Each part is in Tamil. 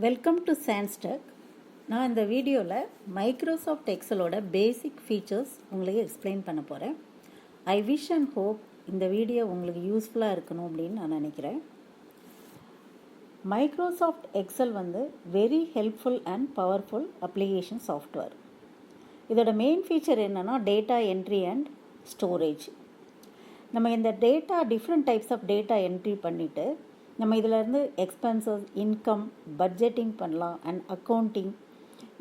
Welcome to சான்ஸ்டெக். நான் இந்த வீடியோவில் மைக்ரோசாஃப்ட் எக்ஸலோட பேசிக் ஃபீச்சர்ஸ் உங்களுக்கு எக்ஸ்பிளைன் பண்ண போகிறேன். ஐ விஷ் அண்ட் ஹோப் இந்த வீடியோ உங்களுக்கு யூஸ்ஃபுல்லாக இருக்கணும் அப்படின்னு நான் நினைக்கிறேன். Microsoft Excel very helpful and powerful application software. இதோட மெயின் ஃபீச்சர் என்னென்னா டேட்டா என்ட்ரி அண்ட் ஸ்டோரேஜ். நம்ம இந்த different types of data entry பண்ணிவிட்டு நம்ம இதிலேருந்து எக்ஸ்பென்சஸ், இன்கம், பட்ஜெட்டிங் பண்ணலாம் அண்ட் அக்கௌண்டிங்,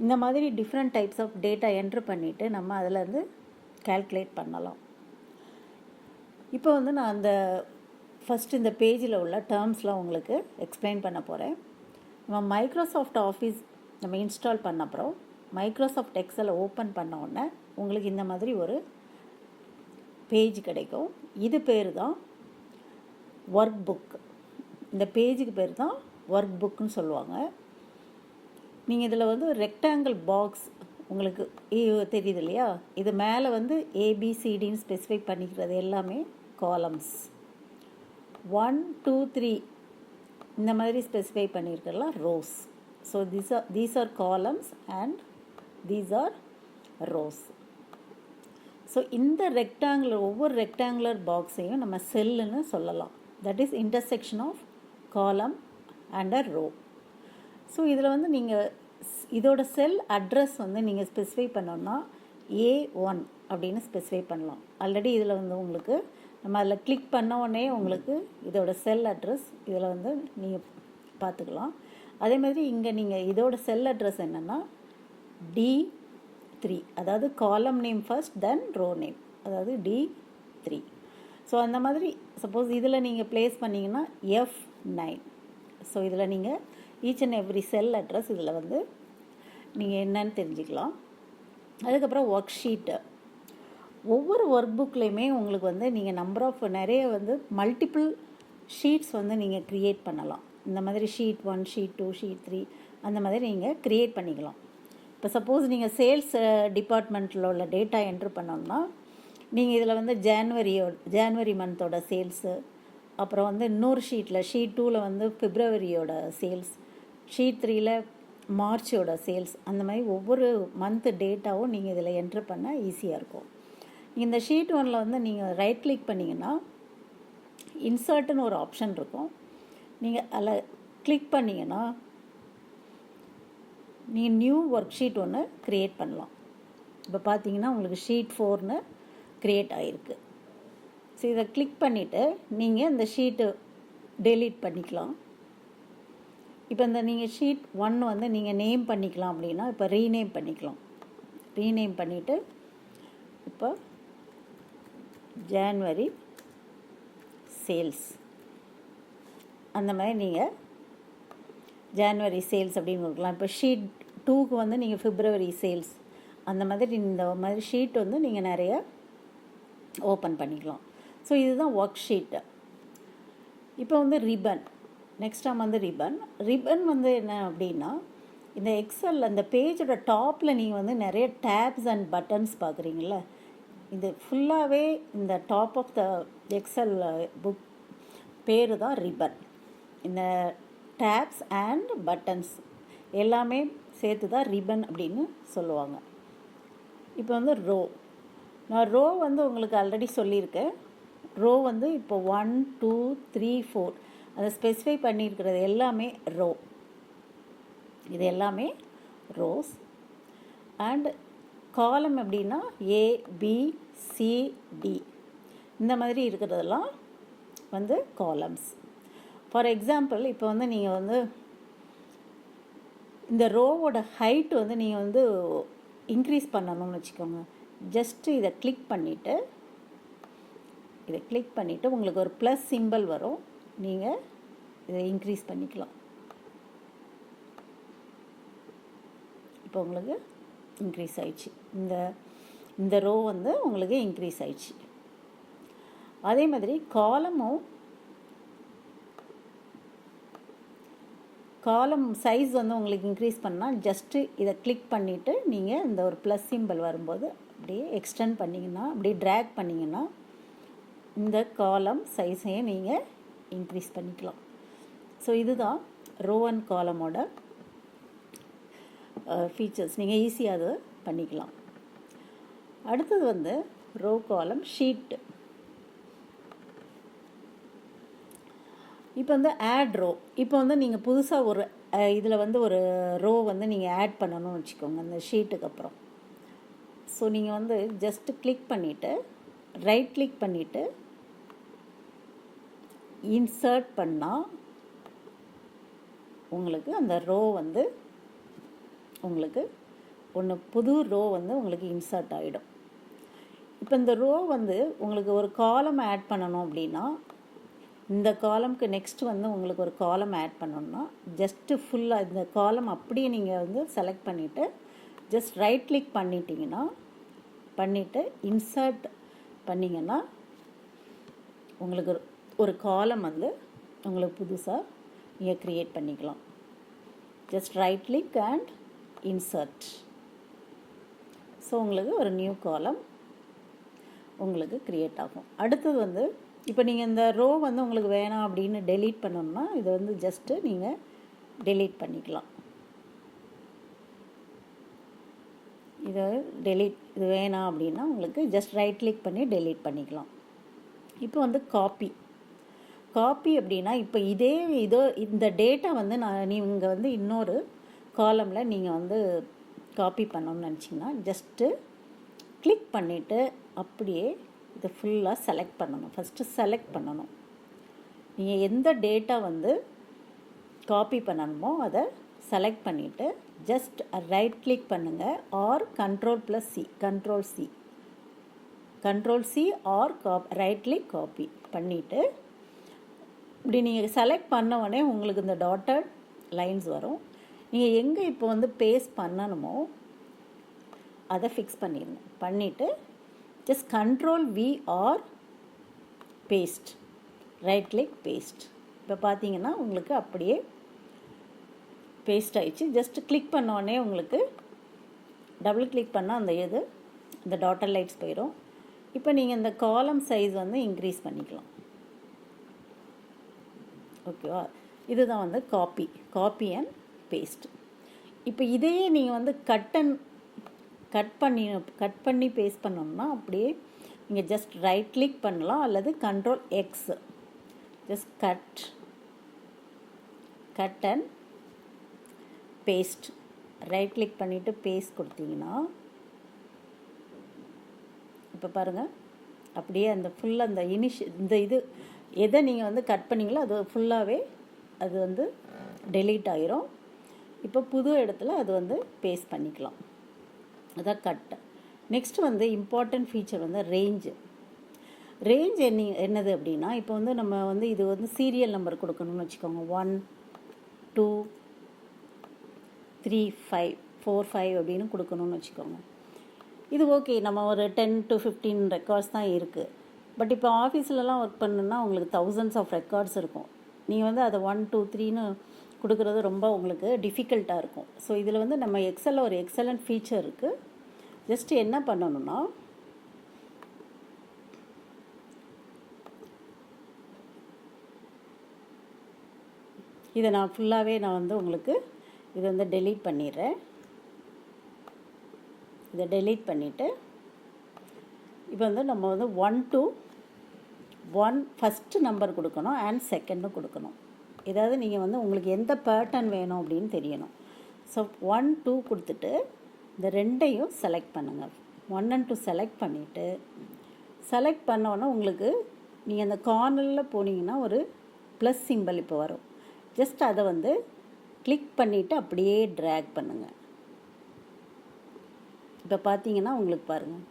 இந்த மாதிரி different types of data entry பண்ணிவிட்டு நம்ம அதிலேருந்து கால்குலேட் பண்ணலாம். இப்போ நான் அந்த ஃபஸ்ட்டு இந்த பேஜில் உள்ள டேர்ம்ஸ்லாம் உங்களுக்கு எக்ஸ்பிளைன் பண்ண போகிறேன். நம்ம மைக்ரோசாஃப்ட் ஆஃபீஸ் நம்ம இன்ஸ்டால் பண்ண அப்புறம் மைக்ரோசாஃப்ட் எக்ஸலை ஓப்பன் பண்ண உடனே உங்களுக்கு இந்த மாதிரி ஒரு பேஜ் கிடைக்கும். இது பேர் தான் ஒர்க் புக். இந்த பேஜுக்கு பேர் தான் ஒர்க் புக்குன்னு சொல்லுவாங்க. நீங்கள் இதில் ரெக்டாங்கிள் பாக்ஸ் உங்களுக்கு தெரியுது இல்லையா? இது மேலே ஏபிசிடின்னு ஸ்பெசிஃபை பண்ணிக்கிறது எல்லாமே காலம்ஸ். 1, 2, 3 இந்த மாதிரி ஸ்பெசிஃபை பண்ணியிருக்கலாம் rows. So these are columns and these are rows. So இந்த ஒவ்வொரு ரெக்டாங்குலர் பாக்ஸையும் நம்ம செல்லுன்னு சொல்லலாம். That is intersection of column and a row. So இதில் நீங்கள் இதோட செல் அட்ரஸ் நீங்கள் ஸ்பெசிஃபை பண்ணோன்னா A1 அப்படின்னு ஸ்பெசிஃபை பண்ணலாம். ஆல்ரெடி இதில் உங்களுக்கு நம்ம அதில் கிளிக் பண்ண உடனே உங்களுக்கு இதோட செல் அட்ரஸ் இதில் நீங்கள் பார்த்துக்கலாம். அதே மாதிரி இங்கே நீங்கள் இதோட செல் அட்ரஸ் என்னென்னா D3, அதாவது column name first then row name, அதாவது D3. ஸோ அந்த மாதிரி சப்போஸ் இதில் நீங்கள் ப்ளேஸ் பண்ணிங்கன்னா F9. ஸோ இதில் நீங்கள் each and every sell address இதில் நீங்கள் என்னன்னு தெரிஞ்சுக்கலாம். அதுக்கப்புறம் ஒர்க் ஷீட்டு. ஒவ்வொரு ஒர்க் புக்லேயுமே உங்களுக்கு நீங்கள் நம்பர் ஆஃப் நிறைய மல்டிபிள் ஷீட்ஸ் நீங்கள் க்ரியேட் பண்ணலாம். இந்த மாதிரி ஷீட் 1, ஷீட் 2, ஷீட் 3 அந்த மாதிரி நீங்கள் க்ரியேட் பண்ணிக்கலாம். இப்போ சப்போஸ் நீங்கள் சேல்ஸ் டிபார்ட்மெண்ட்டில் உள்ள டேட்டா என்ட்ரு பண்ணோம்னா நீங்கள் இதில் ஜான்வரி மந்தோட சேல்ஸு, அப்புறம் இன்னொரு ஷீட்டில் ஷீட் 2ல் பிப்ரவரியோட சேல்ஸ், ஷீட் 3ல் மார்ச்சோட சேல்ஸ், அந்த மாதிரி ஒவ்வொரு மந்த் டேட்டாவும் நீங்கள் இதில் என்ட்ரு பண்ண ஈஸியாக இருக்கும். இந்த ஷீட் 1ல் நீங்கள் ரைட் கிளிக் பண்ணிங்கன்னா இன்சர்ட்னு ஒரு ஆப்ஷன் இருக்கும். நீங்கள் அதில் கிளிக் பண்ணிங்கன்னா நீங்கள் நியூ ஒர்க் ஷீட் ஒன்று க்ரியேட் பண்ணலாம். இப்போ பார்த்தீங்கன்னா உங்களுக்கு ஷீட் 4ன்னு க்ரியேட் ஆகிருக்கு. ஸோ இதை கிளிக் பண்ணிவிட்டு நீங்கள் இந்த ஷீட்டு டெலீட் பண்ணிக்கலாம். இப்போ நீங்கள் ஷீட் 1 நீங்கள் நேம் பண்ணிக்கலாம். அப்படின்னா இப்போ ரீநேம் பண்ணிக்கலாம். ரீநேம் பண்ணிவிட்டு இப்போ ஜான்வரி சேல்ஸ் அந்த மாதிரி நீங்கள் ஜான்வரி சேல்ஸ் அப்படின்னு கொடுக்கலாம். இப்போ ஷீட் 2க்கு நீங்கள் பிப்ரவரி சேல்ஸ் அந்த மாதிரி இந்த மாதிரி ஷீட் நீங்கள் நிறைய ஓப்பன் பண்ணிக்கலாம். ஸோ இதுதான் ஒர்க் ஷீட்டு. இப்போ ரிப்பன். நெக்ஸ்ட் டைம் ரிப்பன் என்ன அப்படின்னா இந்த எக்ஸல் அந்த பேஜோட டாப்பில் நீங்கள் நிறைய டேப்ஸ் அண்ட் பட்டன்ஸ் பார்க்குறீங்கள, இது ஃபுல்லாகவே இந்த top of the Excel book பேர் தான் ரிப்பன். இந்த டேப்ஸ் அண்ட் பட்டன்ஸ் எல்லாமே சேர்த்து தான் ரிப்பன் அப்படின்னு சொல்லுவாங்க. இப்போ ரோ. நான் ரோ உங்களுக்கு ஆல்ரெடி சொல்லியிருக்கேன். ரோ இப்போ 1, 2, 3, 4 அதை ஸ்பெசிஃபை பண்ணியிருக்கிறது எல்லாமே ரோ. இது எல்லாமே ரோஸ். அண்ட் காலம் எப்படின்னா ABCD இந்த மாதிரி இருக்கிறதெல்லாம் காலம்ஸ். ஃபார் எக்ஸாம்பிள் இப்போ நீங்கள் இந்த ரோவோட ஹைட் நீங்கள் இன்க்ரீஸ் பண்ணணும்னு வச்சுக்கோங்க. ஜஸ்ட்டு இதை கிளிக் பண்ணிவிட்டு உங்களுக்கு ஒரு ப்ளஸ் சிம்பிள் வரும். நீங்கள் இதை இன்க்ரீஸ் பண்ணிக்கலாம். இப்போ உங்களுக்கு இன்க்ரீஸ் ஆயிடுச்சு. இந்த ரோ உங்களுக்கு இன்க்ரீஸ் ஆயிடுச்சு. அதே மாதிரி காலம் சைஸ் உங்களுக்கு இன்க்ரீஸ் பண்ணால் ஜஸ்ட்டு இதை கிளிக் பண்ணிவிட்டு நீங்கள் இந்த ஒரு ப்ளஸ் சிம்பிள் வரும்போது அப்படியே எக்ஸ்டெண்ட் பண்ணிங்கன்னா, அப்படியே ட்ராக் பண்ணிங்கன்னா இந்த காலம் சைஸையும் நீங்கள் இன்க்ரீஸ் பண்ணிக்கலாம். ஸோ இதுதான் ரோ அண்ட் காலமோட ஃபீச்சர்ஸ் நீங்கள் ஈஸியாக அதை பண்ணிக்கலாம். அடுத்தது வந்து ரோ காலம் ஷீட்டு. இப்போ வந்து ஆட் ரோ. இப்போ வந்து நீங்கள் புதுசாக ஒரு இதில் வந்து ஒரு ரோ வந்து நீங்கள் ஆட் பண்ணணும்னு வச்சுக்கோங்க அந்த ஷீட்டுக்கு அப்புறம். ஸோ நீங்கள் வந்து ஜஸ்ட்டு கிளிக் பண்ணிவிட்டு ரைட் கிளிக் பண்ணிவிட்டு இன்சர்ட் பண்ணால் உங்களுக்கு அந்த ரோ வந்து உங்களுக்கு ஒன்று புது ரோ வந்து உங்களுக்கு இன்சர்ட் ஆகிடும். இப்போ இந்த ரோ வந்து உங்களுக்கு ஒரு காலம் ஆட் பண்ணணும் அப்படின்னா இந்த காலம்க்கு நெக்ஸ்ட் வந்து உங்களுக்கு ஒரு காலம் ஆட் பண்ணணும்னா ஜஸ்ட்டு ஃபுல்லாக இந்த காலம் அப்படியே நீங்கள் வந்து செலக்ட் பண்ணிவிட்டு ஜஸ்ட் ரைட் கிளிக் பண்ணிவிட்டு இன்சர்ட் பண்ணிங்கன்னா உங்களுக்கு ஒரு காலம் வந்து உங்களுக்கு புதுசாக நீங்கள் க்ரியேட் பண்ணிக்கலாம். Just right click and insert. So உங்களுக்கு ஒரு நியூ காலம் உங்களுக்கு க்ரியேட் ஆகும். அடுத்தது வந்து இப்போ நீங்கள் இந்த ரோ வந்து உங்களுக்கு வேணாம் அப்படின்னு டெலீட் பண்ணணும்னா இதை வந்து ஜஸ்ட்டு நீங்கள் டெலீட் பண்ணிக்கலாம். இதை இது வேணாம் அப்படின்னா உங்களுக்கு ஜஸ்ட் ரைட் கிளிக் பண்ணி டெலீட் பண்ணிக்கலாம். இப்போ வந்து காப்பி அப்படின்னா இப்போ இந்த டேட்டா வந்து நீங்கள் வந்து இன்னொரு காலமில் நீங்கள் வந்து காப்பி பண்ணணும்னு நினச்சிங்கன்னா ஜஸ்ட்டு கிளிக் பண்ணிவிட்டு அப்படியே இதை ஃபுல்லாக செலக்ட் பண்ணணும். ஃபஸ்ட்டு செலக்ட் பண்ணணும். நீங்கள் எந்த டேட்டா வந்து காப்பி பண்ணணுமோ அதை செலக்ட் பண்ணிவிட்டு ஜஸ்ட் ரைட் கிளிக் பண்ணுங்கள் or control C or right click copy பண்ணிவிட்டு இப்படி நீங்கள் செலக்ட் பண்ண உடனே உங்களுக்கு இந்த டாட்டட் லைன்ஸ் வரும். நீங்கள் எங்கே இப்போ வந்து பேஸ்ட் பண்ணணுமோ அதை ஃபிக்ஸ் பண்ணிடணும். பண்ணிவிட்டு just control V or paste, right click paste. இப்போ பார்த்தீங்கன்னா உங்களுக்கு அப்படியே பேஸ்ட் ஆகிடுச்சு. ஜஸ்ட் கிளிக் பண்ணோடனே உங்களுக்கு டபுள் கிளிக் பண்ணால் இந்த டாட்டர் லைட்ஸ் போயிடும். இப்போ நீங்கள் இந்த காலம் சைஸ் வந்து இன்க்ரீஸ் பண்ணிக்கலாம். ஓகேவா? இதுதான் வந்து காப்பி அண்ட் பேஸ்ட். இப்போ இதையே நீங்கள் வந்து கட் பண்ணி பேஸ்ட் பண்ணோம்னா அப்படியே நீங்கள் ஜஸ்ட் ரைட் கிளிக் பண்ணலாம் அல்லது control X just cut and paste right click பண்ணிவிட்டு பேஸ்ட் கொடுத்தீங்கன்னா இப்போ பாருங்கள் அப்படியே அந்த ஃபுல்லாக அந்த இது எதை நீங்கள் வந்து கட் பண்ணிங்களோ அது ஃபுல்லாகவே அது வந்து டெலீட் ஆகிரும். இப்போ புது இடத்துல அது வந்து பேஸ்ட் பண்ணிக்கலாம். அதான் கட். நெக்ஸ்ட் வந்து இம்பார்ட்டன்ட் ஃபீச்சர் வந்து ரேஞ்சு என்னது அப்படின்னா இப்போ வந்து நம்ம வந்து இது வந்து சீரியல் நம்பர் கொடுக்கணும்னு வச்சுக்கோங்க. 1 2 3 5 4 5 அப்படின்னு கொடுக்கணும்னு வச்சுக்கோங்க. இது ஓகே, நம்ம ஒரு 10 to 15 ரெக்கார்ட்ஸ் தான் இருக்குது. பட் இப்போ ஆஃபீஸ்லலாம் ஒர்க் பண்ணணுன்னா உங்களுக்கு thousands ஆஃப் ரெக்கார்ட்ஸ் இருக்கும். நீங்கள் வந்து அதை 1 2 3ன்னு கொடுக்குறது ரொம்ப உங்களுக்கு டிஃபிகல்ட்டாக இருக்கும். ஸோ இதில் வந்து நம்ம எக்ஸலில் ஒரு எக்ஸலண்ட் ஃபீச்சர் இருக்குது. ஜஸ்ட் என்ன பண்ணணும்னா இதை நான் ஃபுல்லாகவே வந்து உங்களுக்கு இதை வந்து டெலீட் பண்ணிடுறேன். இதை டெலீட் பண்ணிவிட்டு இப்போ வந்து நம்ம வந்து 1 to 1 ஃபஸ்ட்டு நம்பர் கொடுக்கணும் அண்ட் செகண்டும் கொடுக்கணும். ஏதாவது நீங்கள் வந்து உங்களுக்கு எந்த பேட்டர்ன் வேணும் அப்படின்னு தெரியணும். ஸோ 1 2 கொடுத்துட்டு இந்த ரெண்டையும் செலக்ட் பண்ணுங்கள். 1 and 2 செலக்ட் பண்ணிவிட்டு செலக்ட் பண்ணோன்னா உங்களுக்கு நீங்கள் அந்த கார்னரில் போனீங்கன்னா ஒரு ப்ளஸ் சிம்பிள் இப்போ வரும். ஜஸ்ட் அதை வந்து கிளிக் பண்ணிவிட்டு அப்படியே ட்ராக் பண்ணுங்கள். இப்போ பார்த்தீங்கன்னா உங்களுக்கு பாருங்கள்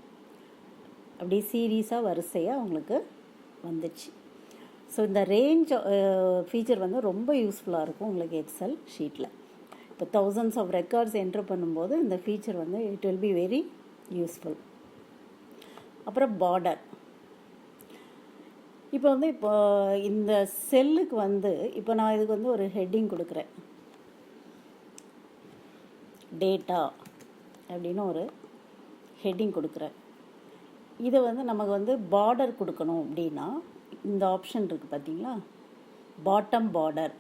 அப்படியே சீரீஸாக வரிசையாக உங்களுக்கு வந்துச்சு. ஸோ இந்த ரேஞ்ச் ஃபீச்சர் வந்து ரொம்ப யூஸ்ஃபுல்லாக இருக்கும் உங்களுக்கு எக்ஸல் ஷீட்டில். இப்போ thousands ஆஃப் ரெக்கார்ட்ஸ் என்ட்ரு பண்ணும்போது இந்த ஃபீச்சர் வந்து it will be very useful. அப்புறம் பார்டர். இப்போ வந்து இந்த செல்லுக்கு வந்து இப்போ நான் இதுக்கு வந்து ஒரு ஹெட்டிங் கொடுக்குறேன். டேட்டா அப்படின்னு ஒரு ஹெட்டிங் கொடுக்குறேன். இதை வந்து நமக்கு வந்து பார்டர் கொடுக்கணும் அப்படின்னா இந்த ஆப்ஷன் இருக்குது பார்த்தீங்களா, பாட்டம் பார்டர்.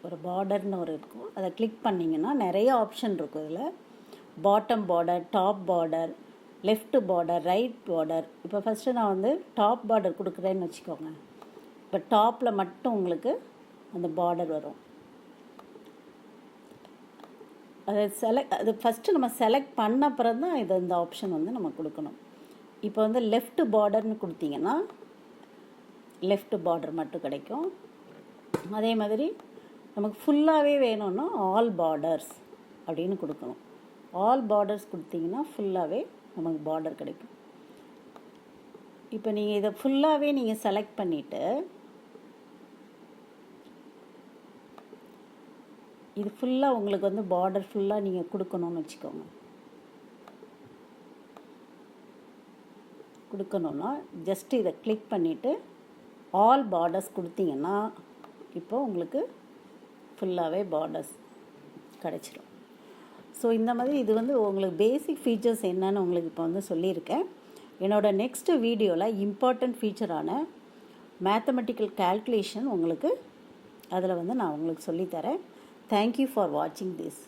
ஒரு பார்டர்னு ஒரு இருக்கும், அதை கிளிக் பண்ணிங்கன்னா நிறைய ஆப்ஷன் இருக்கும். இதில் bottom border, top border, left border, right border. இப்போ ஃபஸ்ட்டு நான் வந்து டாப் பார்டர் கொடுக்குறேன்னு வச்சுக்கோங்க. இப்போ டாப்பில் மட்டும் உங்களுக்கு அந்த பார்டர் வரும். அதை அது ஃபஸ்ட்டு நம்ம செலக்ட் பண்ண அப்புறம் தான் இந்த ஆப்ஷன் வந்து நம்ம கொடுக்கணும். இப்போ வந்து லெஃப்ட் பார்டர்னு கொடுத்தீங்கன்னா லெஃப்ட் பார்டர் மட்டும் கிடைக்கும். அதே மாதிரி நமக்கு ஃபுல்லாகவே வேணும்னா ஆல் பார்டர்ஸ் அப்படின்னு கொடுக்கணும். ஆல் பார்டர்ஸ் கொடுத்தீங்கன்னா ஃபுல்லாகவே நமக்கு பார்டர் கிடைக்கும். இப்போ நீங்கள் இதை ஃபுல்லாகவே நீங்கள் செலக்ட் பண்ணிவிட்டு இது ஃபுல்லாக உங்களுக்கு வந்து பார்டர் ஃபுல்லாக நீங்கள் கொடுக்கணும்னு வச்சுக்கோங்க. கொடுக்கணுன்னா ஜஸ்ட்டு இதை கிளிக் பண்ணிவிட்டு ஆல் பார்டர்ஸ் கொடுத்தீங்கன்னா இப்போ உங்களுக்கு ஃபுல்லாகவே பார்டர்ஸ் கிடச்சிடும். ஸோ இந்த மாதிரி இது வந்து உங்களுக்கு பேசிக் ஃபீச்சர்ஸ் என்னன்னு உங்களுக்கு இப்போ வந்து சொல்லியிருக்கேன். என்னோடய நெக்ஸ்ட்டு வீடியோவில் இம்பார்ட்டண்ட் ஃபீச்சரான மேத்தமெட்டிக்கல் கால்குலேஷன் உங்களுக்கு அதில் வந்து நான் உங்களுக்கு சொல்லித்தரேன். தேங்க்யூ ஃபார் வாட்சிங் திஸ்.